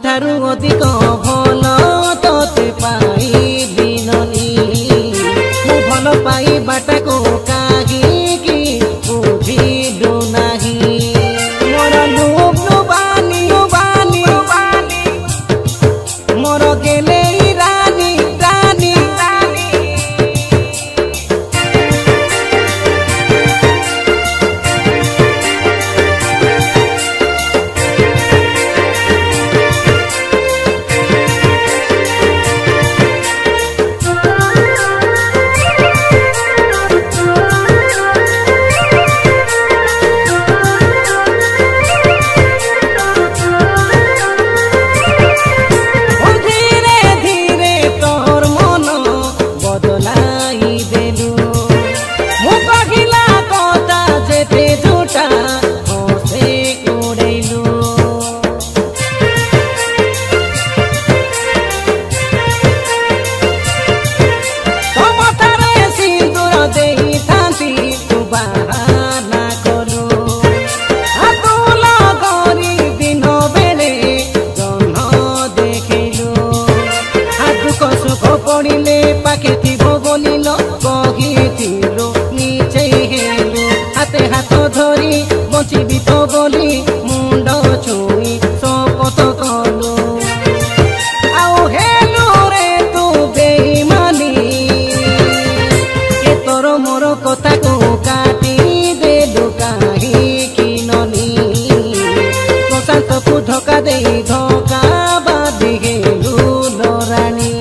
ठारू अधिक भल तोते पाइबी ननी मु भल पाई बाटा को काहीकि बुझिलु नाही मोर लोभ बानी बानी बानी मोर गेले रानी रानी रानी पड़िले पाखे थी बोलिल कहिथिलु निचे हेलु हाते हाथ धरी बचिबी तो बोली मुंड छुई शपथ कलु आउ हेलु रे तू बेईमानी ए तोर मोर कथा को काटी देलु काहीकि ननी प्रशांत को धोका दे धोका बादी गेलु रानी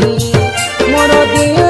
मोर दिल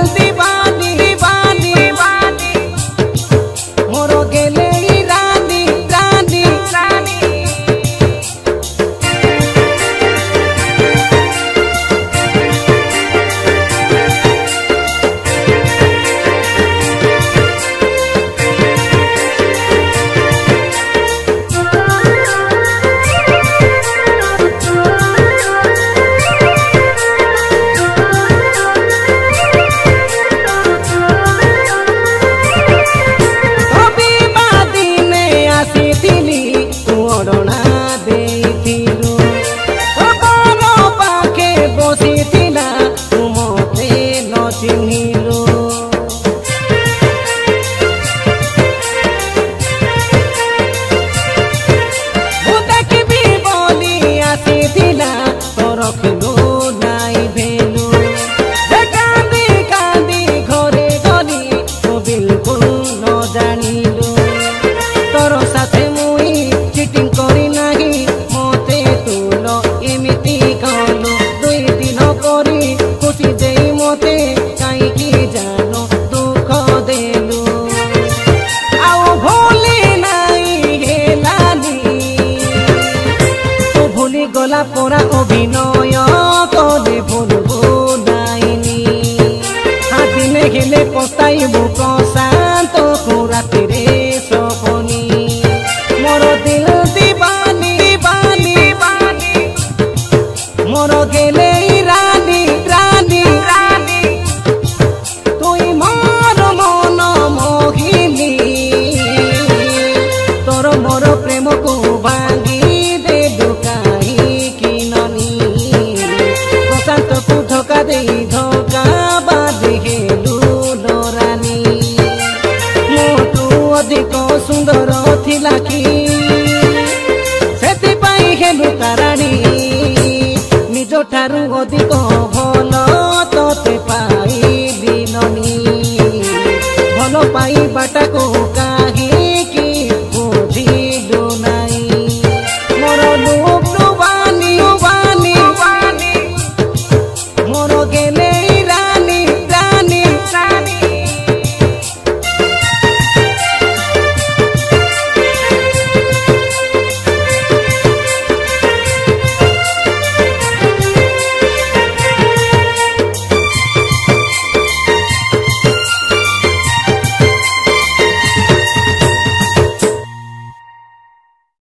अधिक भल तोते पाइबी ननी भल पाइबाटा को